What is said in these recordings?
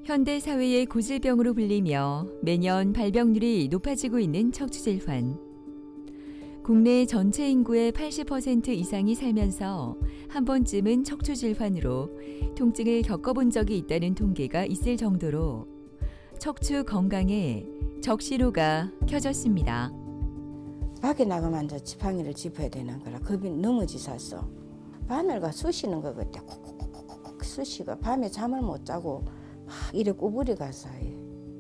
현대 사회의 고질병으로 불리며 매년 발병률이 높아지고 있는 척추질환. 국내 전체 인구의 80% 이상이 살면서 한 번쯤은 척추질환으로 통증을 겪어본 적이 있다는 통계가 있을 정도로 척추 건강에 적신호가 켜졌습니다. 밖에 나가면 이제 지팡이를 짚어야 되는 거라 겁이 넘어지셨어. 바늘과 쑤시는 것 같아. 콕콕콕콕 쑤시가 밤에 잠을 못 자고 막 이래 꼬부리 갔어요.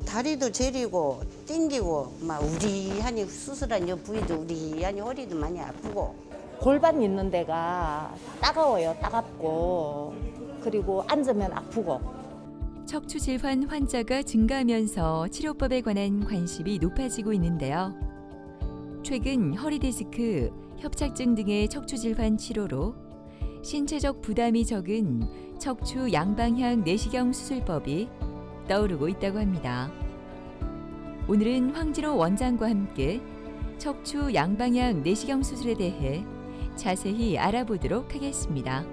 다리도 저리고 땡기고 막 우리하니 수술한 여 부위도 우리하니 허리도 많이 아프고. 골반 있는 데가 따가워요. 따갑고 그리고 앉으면 아프고. 척추 질환 환자가 증가하면서 치료법에 관한 관심이 높아지고 있는데요. 최근 허리 디스크, 협착증 등의 척추 질환 치료로 신체적 부담이 적은 척추 양방향 내시경 수술법이 떠오르고 있다고 합니다. 오늘은 황진호 원장과 함께 척추 양방향 내시경 수술에 대해 자세히 알아보도록 하겠습니다.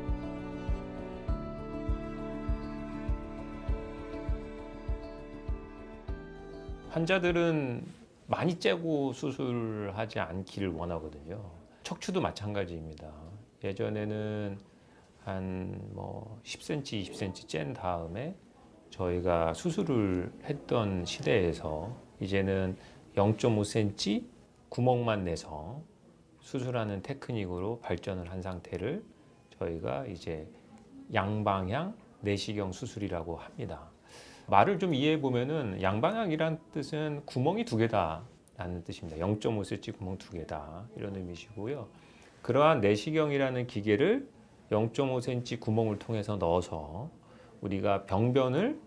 환자들은 많이 째고 수술하지 않기를 원하거든요. 척추도 마찬가지입니다. 예전에는 한 10cm, 20cm 짠 다음에 저희가 수술을 했던 시대에서 이제는 0.5cm 구멍만 내서 수술하는 테크닉으로 발전을 한 상태를 저희가 이제 양방향 내시경 수술이라고 합니다. 말을 좀 이해해 보면은 양방향이란 뜻은 구멍이 두 개다라는 뜻입니다. 0.5cm 구멍 두 개다 이런 의미시고요. 그러한 내시경이라는 기계를 0.5cm 구멍을 통해서 넣어서 우리가 병변을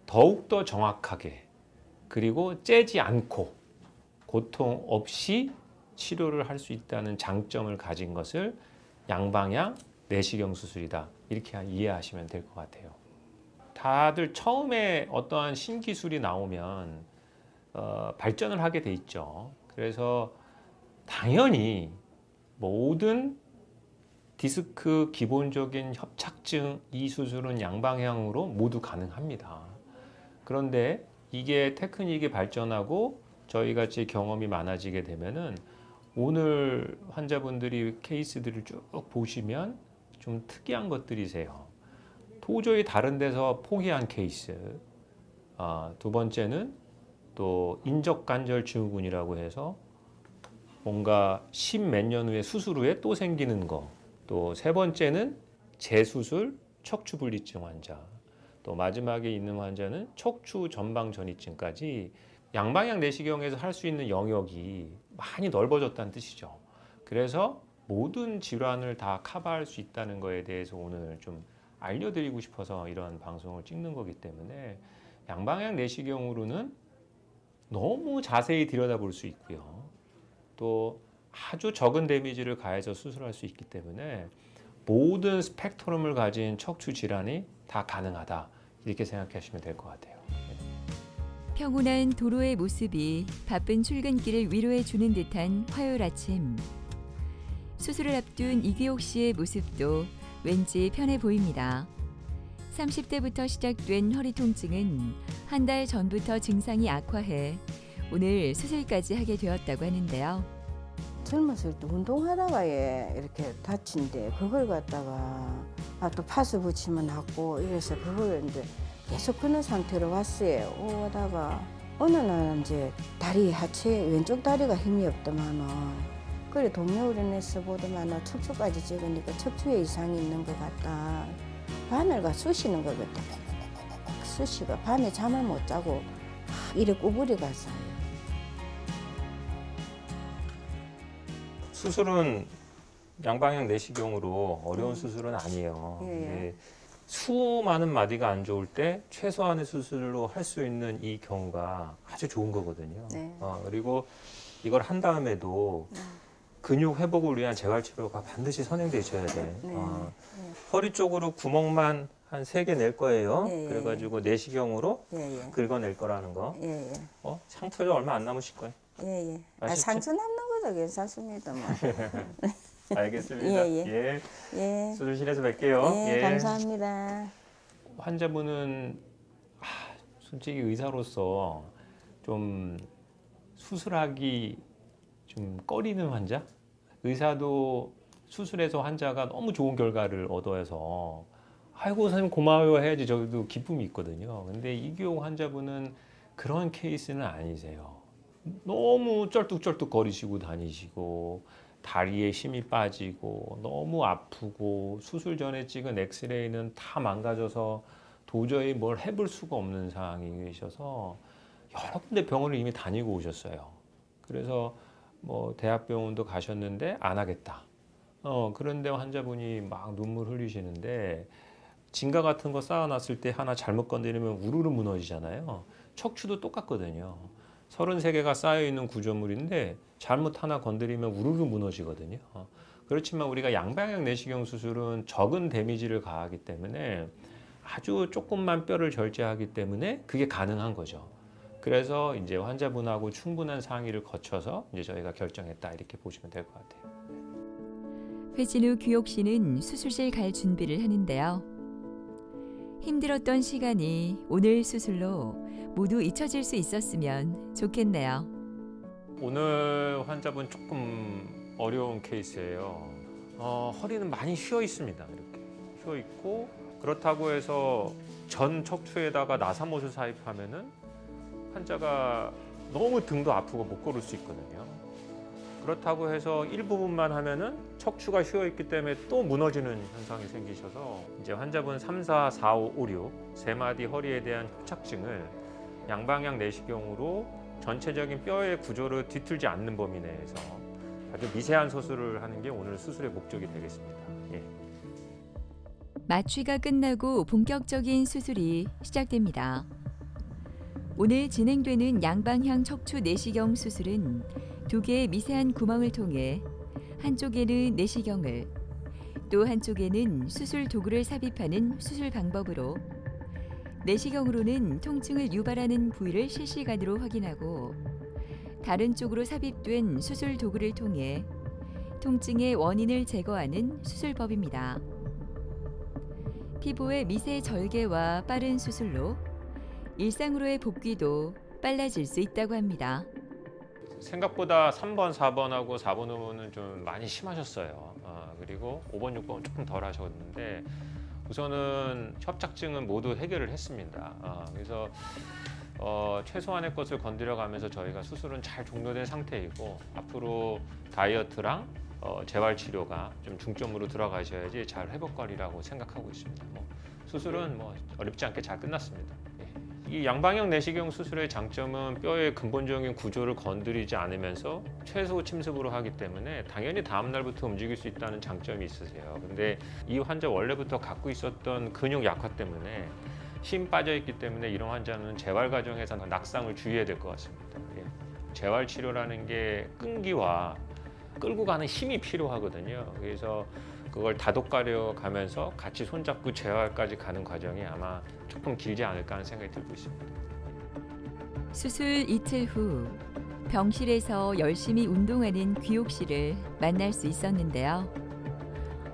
더욱더 정확하게 그리고 째지 않고 고통 없이 치료를 할 수 있다는 장점을 가진 것을 양방향 내시경 수술이다 이렇게 이해하시면 될 것 같아요. 다들 처음에 어떠한 신기술이 나오면 발전을 하게 돼 있죠. 그래서 당연히 모든 디스크 기본적인 협착증 이 수술은 양방향으로 모두 가능합니다. 그런데 이게 테크닉이 발전하고 저희같이 경험이 많아지게 되면은 오늘 환자분들이 케이스들을 쭉 보시면 좀 특이한 것들이세요. 도저히 다른 데서 포기한 케이스. 두 번째는 또 인적관절 증후군이라고 해서 뭔가 10몇 년 후에 수술 후에 또 생기는 거. 또 세 번째는 재수술 척추분리증 환자. 또 마지막에 있는 환자는 척추 전방 전이증까지 양방향 내시경에서 할 수 있는 영역이 많이 넓어졌다는 뜻이죠. 그래서 모든 질환을 다 커버할 수 있다는 거에 대해서 오늘 좀 알려드리고 싶어서 이런 방송을 찍는 거기 때문에 양방향 내시경으로는 너무 자세히 들여다볼 수 있고요. 또 아주 적은 데미지를 가해서 수술할 수 있기 때문에 모든 스펙트럼을 가진 척추 질환이 다 가능하다 이렇게 생각하시면 될 것 같아요. 평온한 도로의 모습이 바쁜 출근길을 위로해 주는 듯한 화요일 아침. 수술을 앞둔 이규옥 씨의 모습도 왠지 편해 보입니다. 30대부터 시작된 허리 통증은 한 달 전부터 증상이 악화해 오늘 수술까지 하게 되었다고 하는데요. 젊었을 때 운동하다가 이렇게 다친데 그걸 갖다가 또 파스 붙이면 낫고 이래서 그걸 이제 계속 그런 상태로 왔어요. 오다가 어느 날 이제 다리 하체 왼쪽 다리가 힘이 없더만은 그래 동네의료원에서 보더만은 척추까지 찍으니까 척추에 이상이 있는 것 같다. 바늘과 쑤시는 것 같아. 콕콕콕콕 쑤시가 밤에 잠을 못 자고 막 이래 꼬부리 갔어요. 수술은 양방향 내시경으로 어려운 수술은 아니에요. 근데 수많은 마디가 안 좋을 때 최소한의 수술로 할 수 있는 이 경우가 아주 좋은 거거든요. 네. 그리고 이걸 한 다음에도 근육 회복을 위한 재활치료가 반드시 선행돼 있어야 돼. 허리 쪽으로 구멍만 한 3개 낼 거예요. 그래가지고 내시경으로 긁어낼 거라는 거. 상처가 얼마 안 남으실 거예요. 상처 남는 것도 괜찮습니다. 뭐. 알겠습니다. 수술실에서 뵐게요. 감사합니다. 환자분은 솔직히 의사로서 좀 수술하기 좀 꺼리는 환자? 의사도 수술해서 환자가 너무 좋은 결과를 얻어서 아이고 선생님 고마워요 해야지 저도 기쁨이 있거든요. 근데 이규용 환자분은 그런 케이스는 아니세요. 너무 쩔뚝쩔뚝 거리시고 다니시고 다리에 힘이 빠지고 너무 아프고 수술 전에 찍은 엑스레이는 다 망가져서 도저히 뭘 해볼 수가 없는 상황이셔서 여러 군데 병원을 이미 다니고 오셨어요. 그래서 뭐 대학병원도 가셨는데 안 하겠다. 그런데 환자분이 막 눈물 흘리시는데 진가 같은 거 쌓아놨을 때 하나 잘못 건드리면 우르르 무너지잖아요. 척추도 똑같거든요. 33개가 쌓여있는 구조물인데 잘못 하나 건드리면 우르르 무너지거든요. 그렇지만 우리가 양방향 내시경 수술은 적은 데미지를 가하기 때문에 아주 조금만 뼈를 절제하기 때문에 그게 가능한 거죠. 그래서 이제 환자분하고 충분한 상의를 거쳐서 이제 저희가 결정했다 이렇게 보시면 될 것 같아요. 회진우 규옥 씨는 수술실 갈 준비를 하는데요. 힘들었던 시간이 오늘 수술로 모두 잊혀질 수 있었으면 좋겠네요. 오늘 환자분 조금 어려운 케이스예요. 허리는 많이 휘어 있습니다. 이렇게 휘어 있고 그렇다고 해서 전 척추에다가 나사못을 삽입하면은 환자가 너무 등도 아프고 못 걸을 수 있거든요. 그렇다고 해서 일부분만 하면은 척추가 휘어 있기 때문에 또 무너지는 현상이 생기셔서 이제 환자분 3, 4, 4, 5, 5, 6 세 마디 허리에 대한 협착증을 양방향 내시경으로 전체적인 뼈의 구조를 뒤틀지 않는 범위 내에서 아주 미세한 수술을 하는 게 오늘 수술의 목적이 되겠습니다. 예. 마취가 끝나고 본격적인 수술이 시작됩니다. 오늘 진행되는 양방향 척추 내시경 수술은 2개의 미세한 구멍을 통해 한쪽에는 내시경을 또 한쪽에는 수술 도구를 삽입하는 수술 방법으로 내시경으로는 통증을 유발하는 부위를 실시간으로 확인하고 다른 쪽으로 삽입된 수술 도구를 통해 통증의 원인을 제거하는 수술법입니다. 피부의 미세 절개와 빠른 수술로 일상으로의 복귀도 빨라질 수 있다고 합니다. 생각보다 3번, 4번하고 4번, 5번은 좀 많이 심하셨어요. 그리고 5번, 6번은 조금 덜 하셨는데 우선은 협착증은 모두 해결을 했습니다. 그래서 최소한의 것을 건드려가면서 저희가 수술은 잘 종료된 상태이고 앞으로 다이어트랑 재활 치료가 좀 중점으로 들어가셔야지 잘 회복거리라고 생각하고 있습니다. 수술은 어렵지 않게 잘 끝났습니다. 이 양방향 내시경 수술의 장점은 뼈의 근본적인 구조를 건드리지 않으면서 최소 침습으로 하기 때문에 당연히 다음 날부터 움직일 수 있다는 장점이 있으세요. 근데 이 환자 원래부터 갖고 있었던 근육 약화 때문에 힘 빠져 있기 때문에 이런 환자는 재활 과정에서 낙상을 주의해야 될 것 같습니다. 재활 치료라는 게 끈기와 끌고 가는 힘이 필요하거든요. 그래서 그걸 다독가려 가면서 같이 손잡고 재활까지 가는 과정이 아마 조금 길지 않을까 하는 생각이 들고 있습니다. 수술 이틀 후 병실에서 열심히 운동하는 규옥 씨를 만날 수 있었는데요.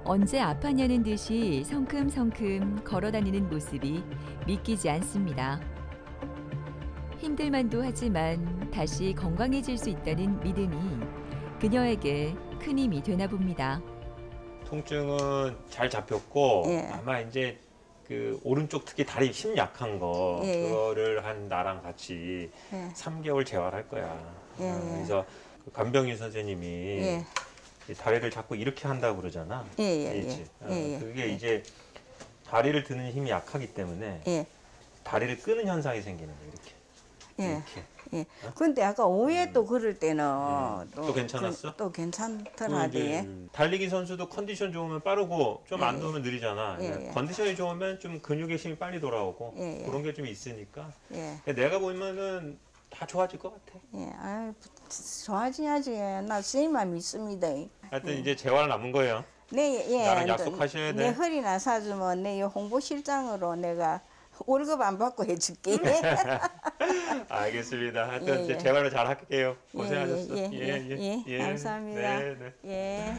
언제 아팠냐는 듯이 성큼성큼 걸어다니는 모습이 믿기지 않습니다. 힘들만도 하지만 다시 건강해질 수 있다는 믿음이 그녀에게 큰 힘이 되나 봅니다. 통증은 잘 잡혔고 예. 아마 이제 그 오른쪽 특히 다리 힘 약한 거 예. 그거를 한 나랑 같이 예. 3개월 재활할 거야. 예. 그래서 그 간병인 선생님이 예. 이 다리를 자꾸 이렇게 한다고 그러잖아. 예. 알지? 예. 그게 이제 다리를 드는 힘이 약하기 때문에 예. 다리를 끄는 현상이 생기는 거야. 이렇게. 예. 이렇게. 예. 근데 아까 오후에 또 그럴 때는 또 괜찮았어? 또 괜찮더라디. 달리기 선수도 컨디션 좋으면 빠르고 좀 안 예. 좋으면 느리잖아. 예. 컨디션이 좋으면 좀 근육의 힘이 빨리 돌아오고 예. 그런 게 좀 있으니까 예. 내가 보면은 다 좋아질 것 같아. 예. 아유, 좋아지야지. 나 선생님만 믿습니다. 하여튼 이제 재활 남은 거예요. 네, 예. 나랑 약속하셔야 돼. 내 허리나 사주면 내 홍보실장으로 내가 월급 안 받고 해줄게. 알겠습니다. 하여튼 예, 이제 예. 재활을 잘 할게요. 고생하셨어. 예. 감사합니다. 네, 네. 예.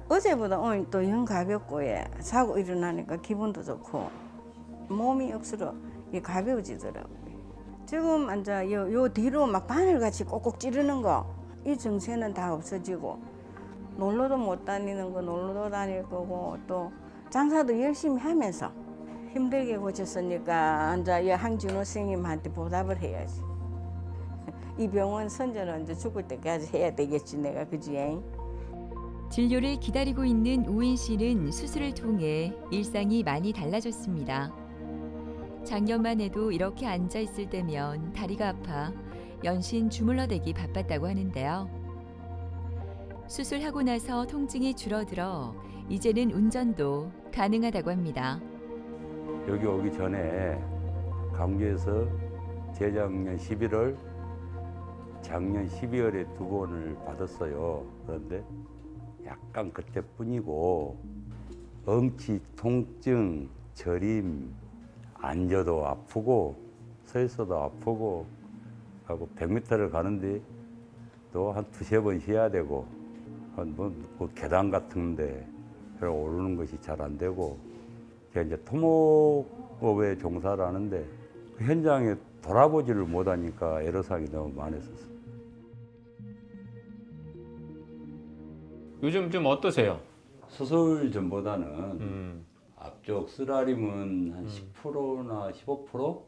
어제보다 오늘 또 영 가볍고 예. 자고 일어나니까 기분도 좋고 몸이 억수로 이게 가벼워지더라고요. 지금 이제 요 뒤로 막 바늘같이 꼭꼭 찌르는 거, 이 증세는 다 없어지고, 놀러도 못 다니는 거 놀러도 다닐 거고, 또 장사도 열심히 하면서 힘들게 고쳤으니까 이제 이 항진호 선생님한테 보답을 해야지. 이 병원 선전은 이제 죽을 때까지 해야 되겠지, 내가. 그지? 진료를 기다리고 있는 우인 씨는 수술을 통해 일상이 많이 달라졌습니다. 작년만 해도 이렇게 앉아 있을 때면 다리가 아파 연신 주물러대기 바빴다고 하는데요. 수술하고 나서 통증이 줄어들어 이제는 운전도 가능하다고 합니다. 여기 오기 전에 광주에서 재작년 11월, 작년 12월에 2번을 받았어요. 그런데 약간 그때뿐이고 엉치, 통증, 저림, 앉아도 아프고 서 있어도 아프고 하고 100m를 가는데 또 한 2-3번 쉬어야 되고 뭐 계단 같은데 오르는 것이 잘 안 되고 제가 이제 토목업에 종사를 하는데 그 현장에 돌아보지를 못하니까 애로사항이 너무 많았었어요. 요즘 좀 어떠세요? 수술 전보다는 앞쪽 쓰라림은 한 10%나 15%?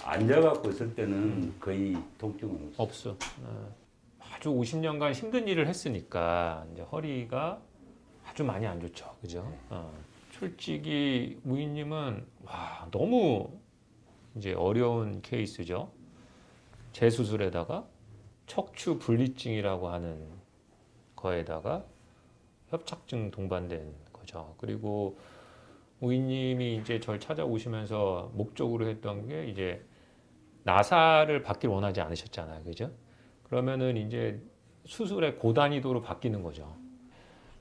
앉아갖고 있을 때는 거의 통증은 없어요. 없어. 아주 50년간 힘든 일을 했으니까 이제 허리가 아주 많이 안 좋죠, 그죠? 솔직히 우인님은 와 너무 이제 어려운 케이스죠. 재수술에다가 척추 분리증이라고 하는 거에다가 협착증 동반된 거죠. 그리고 우인님이 이제 절 찾아오시면서 목적으로 했던 게 이제 나사를 받길 원하지 않으셨잖아요, 그죠? 그러면은 이제 수술의 고단위도로 바뀌는 거죠.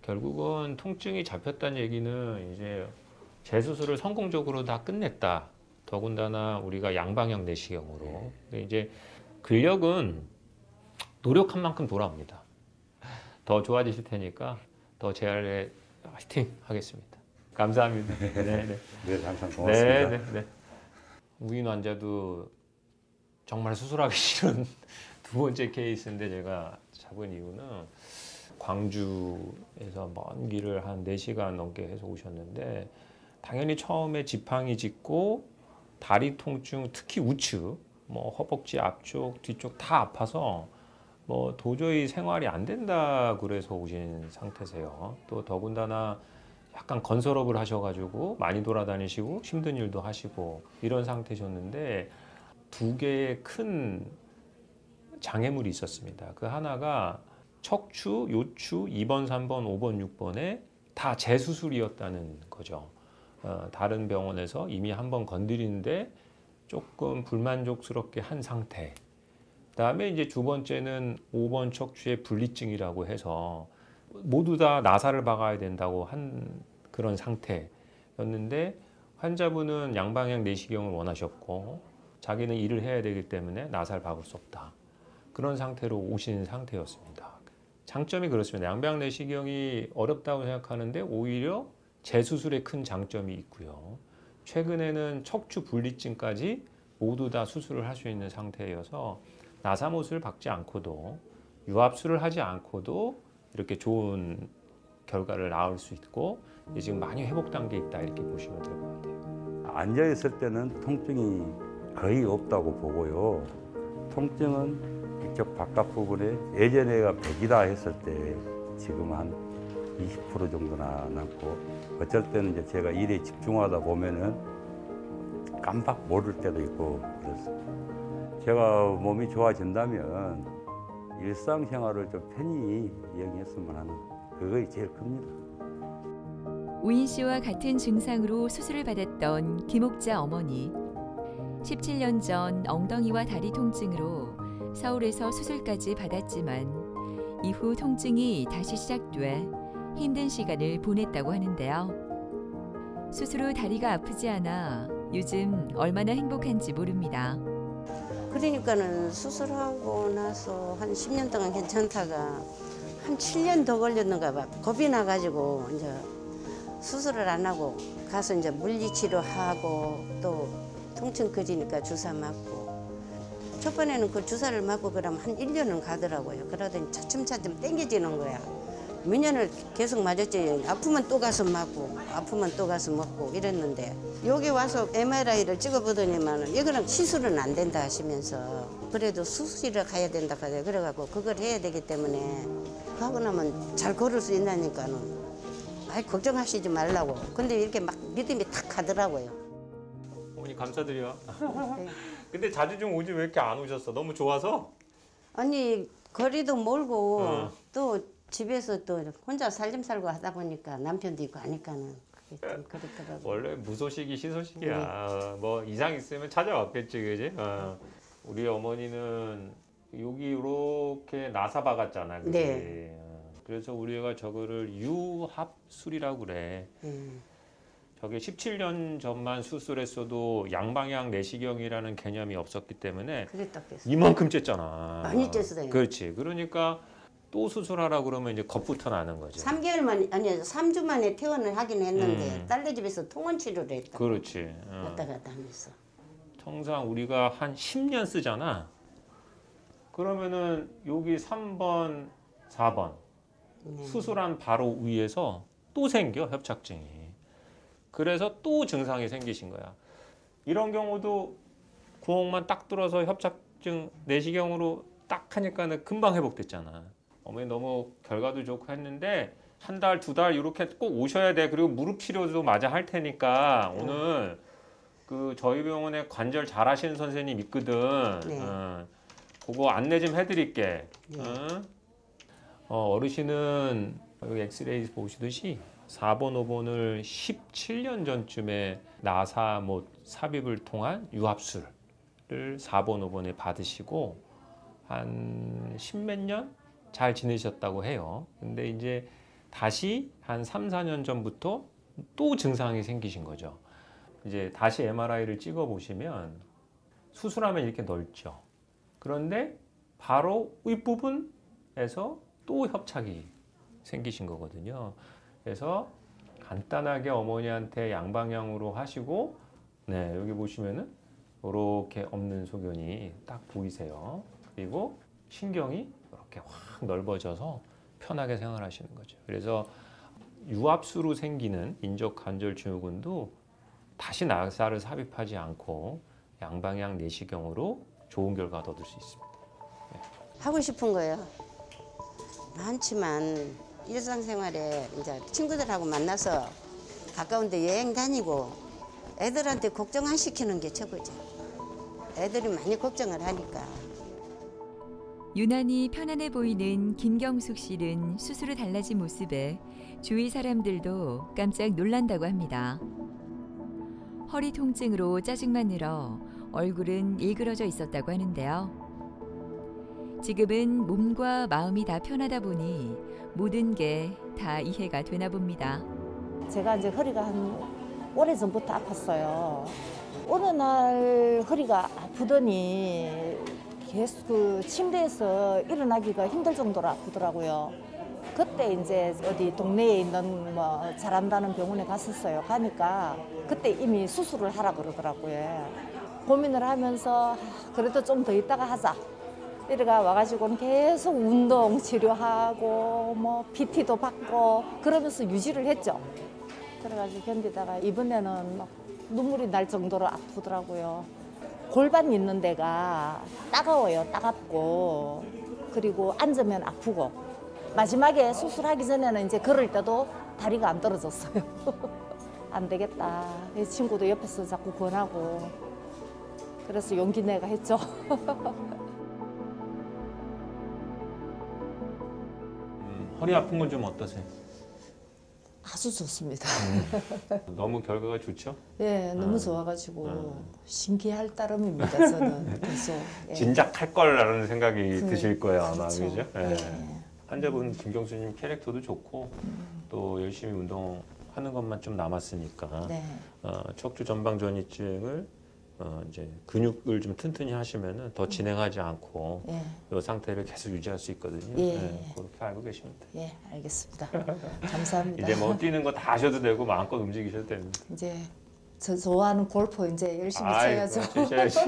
결국은 통증이 잡혔다는 얘기는 이제 재수술을 성공적으로 다 끝냈다. 더군다나 우리가 양방향 내시경으로. 이제 근력은 노력한 만큼 돌아옵니다. 더 좋아지실 테니까 더 재활에 화이팅 하겠습니다. 감사합니다. 네, 항상 고맙습니다. 네. 우인 환자도 정말 수술하기 싫은 두 번째 케이스인데 제가 잡은 이유는 광주에서 먼 길을 한 4시간 넘게 해서 오셨는데 당연히 처음에 지팡이 짚고 다리 통증, 특히 우측, 뭐 허벅지 앞쪽, 뒤쪽 다 아파서 뭐 도저히 생활이 안 된다 그래서 오신 상태세요. 또 더군다나 약간 건설업을 하셔가지고 많이 돌아다니시고 힘든 일도 하시고 이런 상태셨는데 2개의 큰 장애물이 있었습니다. 그 하나가 척추, 요추 2번, 3번, 5번, 6번에 다 재수술이었다는 거죠. 다른 병원에서 이미 한번 건드리는데 조금 불만족스럽게 한 상태. 그다음에 이제 2번째는 5번 척추의 분리증이라고 해서 모두 다 나사를 박아야 된다고 한 그런 상태였는데 환자분은 양방향 내시경을 원하셨고 자기는 일을 해야 되기 때문에 나사를 박을 수 없다. 그런 상태로 오신 상태였습니다. 장점이 그렇습니다. 양방향 내시경이 어렵다고 생각하는데 오히려 재수술에 큰 장점이 있고요. 최근에는 척추 분리증까지 모두 다 수술을 할 수 있는 상태여서 나사못을 박지 않고도 유압술을 하지 않고도 이렇게 좋은 결과를 낳을 수 있고 지금 많이 회복 단계에 있다 이렇게 보시면 될 것 같아요. 앉아 있을 때는 통증이 거의 없다고 보고요. 통증은 이쪽 바깥 부분에 예전에가 100이다 했을 때 지금 한 20% 정도나 남고 어쩔 때는 이제 제가 일에 집중하다 보면은 깜빡 모를 때도 있고 그렇습니다. 제가 몸이 좋아진다면 일상생활을 좀 편히 이용했으면 하는 그것이 제일 큽니다. 우인 씨와 같은 증상으로 수술을 받았던 김옥자 어머니. 17년 전 엉덩이와 다리 통증으로 서울에서 수술까지 받았지만 이후 통증이 다시 시작돼 힘든 시간을 보냈다고 하는데요. 수술 후 다리가 아프지 않아 요즘 얼마나 행복한지 모릅니다. 그러니까는 수술하고 나서 한 10년 동안 괜찮다가 한 7년 더 걸렸는가 봐. 겁이 나가지고 이제 수술을 안 하고 가서 이제 물리치료하고 또 통증 커지니까 주사 맞고. 초반에는 그 주사를 맞고 그러면 한 1년은 가더라고요. 그러더니 차츰차츰 땡겨지는 거야. 몇 년을 계속 맞았지. 아프면 또 가서 맞고 아프면 또 가서 먹고 이랬는데 여기 와서 MRI를 찍어보더니만 이거는 시술은 안 된다 하시면서 그래도 수술실에 가야 된다 하더라고요. 그래갖고 그걸 해야 되기 때문에 하고 나면 잘 걸을 수 있다니까는 아이 걱정하시지 말라고. 근데 이렇게 막 믿음이 탁 가더라고요. 어머니 감사드려. 네. 근데 자주 좀 오지 왜 이렇게 안 오셨어? 너무 좋아서? 아니 거리도 멀고 어. 또 집에서 또 혼자 살림 살고 하다 보니까 남편도 있고 하니까는 그게 좀 그렇더라고요. 원래 무소식이 시소식이야. 뭐 이상 있으면 찾아왔겠지, 그지? 우리 어머니는 여기 이렇게 나사 박았잖아, 그지? 네. 그래서 우리가 저거를 유합술이라고 그래. 저게 17년 전만 수술했어도 양방향 내시경이라는 개념이 없었기 때문에 그랬다겠어. 이만큼 쬐잖아. 많이 쬐어요. 그렇지. 그러니까 또 수술하라 그러면 이제 겁부터 나는 거지. 3개월 만에 아니 3주 만에 퇴원을 하긴 했는데 딸네 집에서 통원 치료를 했다. 그렇지. 왔다 갔다 하면서. 통상 우리가 한 10년 쓰잖아. 그러면은 여기 3번, 4번 수술한 바로 위에서 또 생겨 협착증이. 그래서 또 증상이 생기신 거야. 이런 경우도 구멍만 딱 뚫어서 협착증 내시경으로 딱 하니까는 금방 회복됐잖아. 어머니 너무 결과도 좋고 했는데 한 달, 두 달 이렇게 꼭 오셔야 돼. 그리고 무릎 치료도 마저 할 테니까 오늘 그 저희 병원에 관절 잘하시는 선생님 있거든. 네. 그거 안내 좀 해드릴게. 네. 어르신은 여기 엑스레이 보시듯이 4번, 5번을 17년 전쯤에 나사 못 삽입을 통한 유합술을 4번, 5번에 받으시고 한 십몇 년 잘 지내셨다고 해요. 근데 이제 다시 한 3, 4년 전부터 또 증상이 생기신 거죠. 이제 다시 MRI를 찍어 보시면 수술하면 이렇게 넓죠. 그런데 바로 윗부분에서 또 협착이 생기신 거거든요. 그래서 간단하게 어머니한테 양방향으로 하시고, 네, 여기 보시면은 이렇게 없는 소견이 딱 보이세요. 그리고 신경이 이렇게 확 넓어져서 편하게 생활하시는 거죠. 그래서 유압수로 생기는 인적 관절 증후군도 다시 나사를 삽입하지 않고 양방향 내시경으로 좋은 결과를 얻을 수 있습니다. 하고 싶은 거예요. 많지만 일상생활에 이제 친구들하고 만나서 가까운 데 여행 다니고 애들한테 걱정 안 시키는 게 최고죠. 애들이 많이 걱정을 하니까. 유난히 편안해 보이는 김경숙 씨는 수술 후 달라진 모습에 주위 사람들도 깜짝 놀란다고 합니다. 허리 통증으로 짜증만 늘어 얼굴은 일그러져 있었다고 하는데요. 지금은 몸과 마음이 다 편하다 보니 모든 게 다 이해가 되나 봅니다. 제가 이제 허리가 한 오래전부터 아팠어요. 어느 날 허리가 아프더니 계속 그 침대에서 일어나기가 힘들 정도로 아프더라고요. 그때 이제 어디 동네에 있는 뭐 잘한다는 병원에 갔었어요. 가니까 그때 이미 수술을 하라 그러더라고요. 고민을 하면서 그래도 좀 더 있다가 하자. 이래가 와가지고는 계속 운동 치료하고 뭐 PT도 받고 그러면서 유지를 했죠. 그래가지고 견디다가 이번에는 막 눈물이 날 정도로 아프더라고요. 골반 있는 데가 따가워요. 따갑고 그리고 앉으면 아프고 마지막에 수술하기 전에는 이제 걸을 때도 다리가 안 떨어졌어요. 안 되겠다. 이 친구도 옆에서 자꾸 권하고 그래서 용기 내가 했죠. 허리 아픈 건 좀 어떠세요? 아주 좋습니다. 너무 결과가 좋죠? 네, 너무 좋아가지고 신기할 따름입니다. 저는 계속. 예. 진작할 걸라는 생각이 드실 거예요 아마. 그렇죠. 그죠? 예. 예. 환자분 김경수님 캐릭터도 좋고 또 열심히 운동하는 것만 좀 남았으니까 네. 척추 전방 전이증을 이제 근육을 좀 튼튼히 하시면은 더 진행하지 않고 예. 이 상태를 계속 유지할 수 있거든요. 예. 그렇게 알고 계시면 돼요. 예, 알겠습니다. 감사합니다. 이제 뭐 뛰는 거 다 하셔도 되고 마음껏 움직이셔도 됩니다. 이제 저 좋아하는 골프 이제 열심히 쳐야죠. 치셔야지.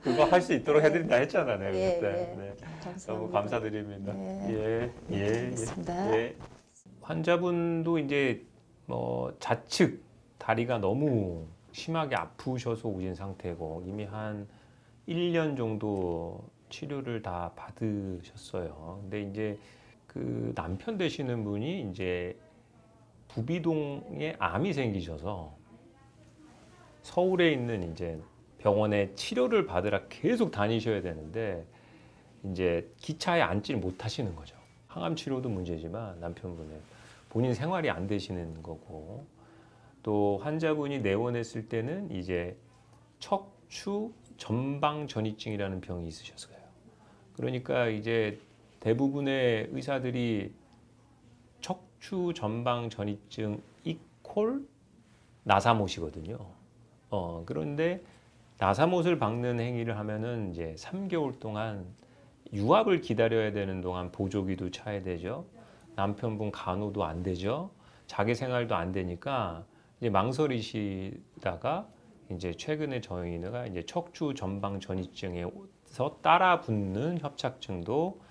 그거 할 수 있도록 해드린다 했잖아, 내가 예, 그때. 예. 네. 감사합니다. 너무 감사드립니다. 예. 알겠습니다. 예. 환자분도 이제 뭐 좌측 다리가 너무 심하게 아프셔서 오신 상태고 이미 한 1년 정도 치료를 다 받으셨어요. 근데 이제 그 남편 되시는 분이 이제 부비동에 암이 생기셔서 서울에 있는 이제 병원에 치료를 받으러 계속 다니셔야 되는데 이제 기차에 앉지를 못하시는 거죠. 항암 치료도 문제지만 남편분의 본인 생활이 안 되시는 거고 또 환자분이 내원했을 때는 이제 척추 전방 전이증이라는 병이 있으셨어요. 그러니까 이제 대부분의 의사들이 척추 전방 전이증 이퀄 나사못이거든요. 그런데 나사못을 박는 행위를 하면은 이제 3개월 동안 유압을 기다려야 되는 동안 보조기도 차야 되죠. 남편분 간호도 안 되죠. 자기 생활도 안 되니까 이제 망설이시다가 이제 최근에 저희가 이제 척추 전방 전이증에서 따라 붙는 협착증도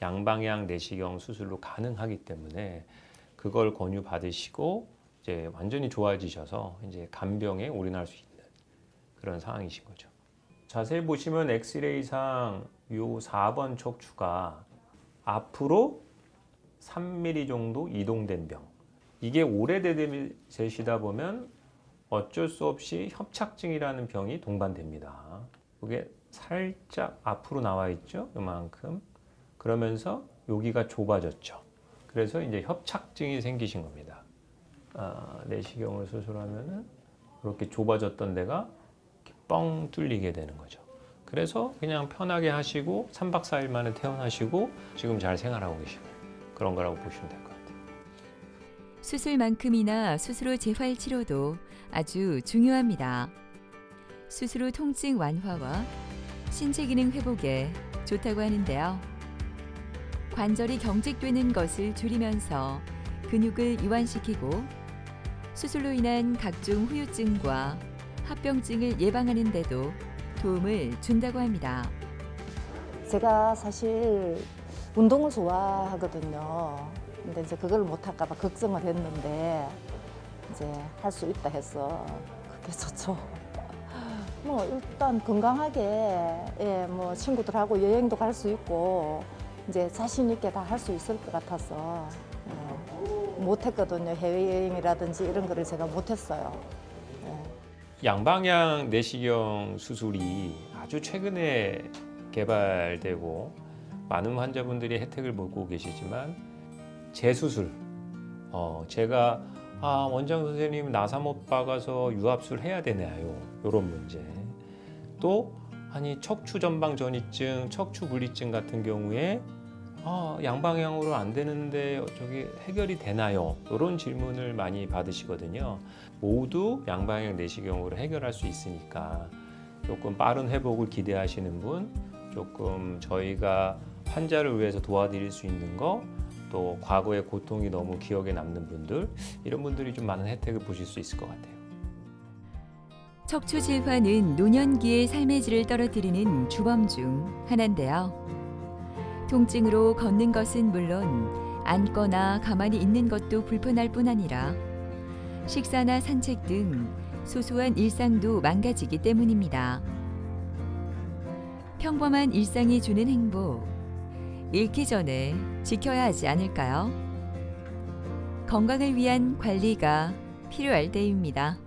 양방향 내시경 수술로 가능하기 때문에 그걸 권유 받으시고 이제 완전히 좋아지셔서 이제 간병에 올인할 수 있는 그런 상황이신 거죠. 자세히 보시면 엑스레이상 요 4번 척추가 앞으로 3mm 정도 이동된 병. 이게 오래되시다 보면 어쩔 수 없이 협착증이라는 병이 동반됩니다. 이게 살짝 앞으로 나와 있죠. 이만큼. 그러면서 여기가 좁아졌죠. 그래서 이제 협착증이 생기신 겁니다. 내시경을 수술하면은 이렇게 좁아졌던 데가 이렇게 뻥 뚫리게 되는 거죠. 그래서 그냥 편하게 하시고 3박 4일 만에 퇴원하시고 지금 잘 생활하고 계시고 그런 거라고 보시면 될 것 같아요. 수술만큼이나 수술 후 재활 치료도 아주 중요합니다. 수술 후 통증 완화와 신체 기능 회복에 좋다고 하는데요. 관절이 경직되는 것을 줄이면서 근육을 이완시키고 수술로 인한 각종 후유증과 합병증을 예방하는 데도 도움을 준다고 합니다. 제가 사실 운동을 좋아하거든요. 근데 이제 그걸 못할까 봐 걱정을 했는데 이제 할 수 있다 해서 그게 좋죠. 뭐 일단 건강하게 뭐 친구들하고 여행도 갈 수 있고 이제 자신 있게 다 할 수 있을 것 같아서 못했거든요. 해외여행이라든지 이런 거를 제가 못했어요. 양방향 내시경 수술이 아주 최근에 개발되고 많은 환자분들이 혜택을 보고 계시지만 재수술, 제가 원장 선생님 나사못 박아서 유압술 해야 되나요? 이런 문제. 또 아니 척추 전방 전이증, 척추 분리증 같은 경우에 양방향으로 안 되는데 저기 해결이 되나요? 이런 질문을 많이 받으시거든요. 모두 양방향 내시경으로 해결할 수 있으니까 조금 빠른 회복을 기대하시는 분, 조금 저희가 환자를 위해서 도와드릴 수 있는 거, 또 과거의 고통이 너무 기억에 남는 분들, 이런 분들이 좀 많은 혜택을 보실 수 있을 것 같아요. 척추 질환은 노년기의 삶의 질을 떨어뜨리는 주범 중 하나인데요. 통증으로 걷는 것은 물론 앉거나 가만히 있는 것도 불편할 뿐 아니라 식사나 산책 등 소소한 일상도 망가지기 때문입니다. 평범한 일상이 주는 행복, 잃기 전에 지켜야 하지 않을까요? 건강을 위한 관리가 필요할 때입니다.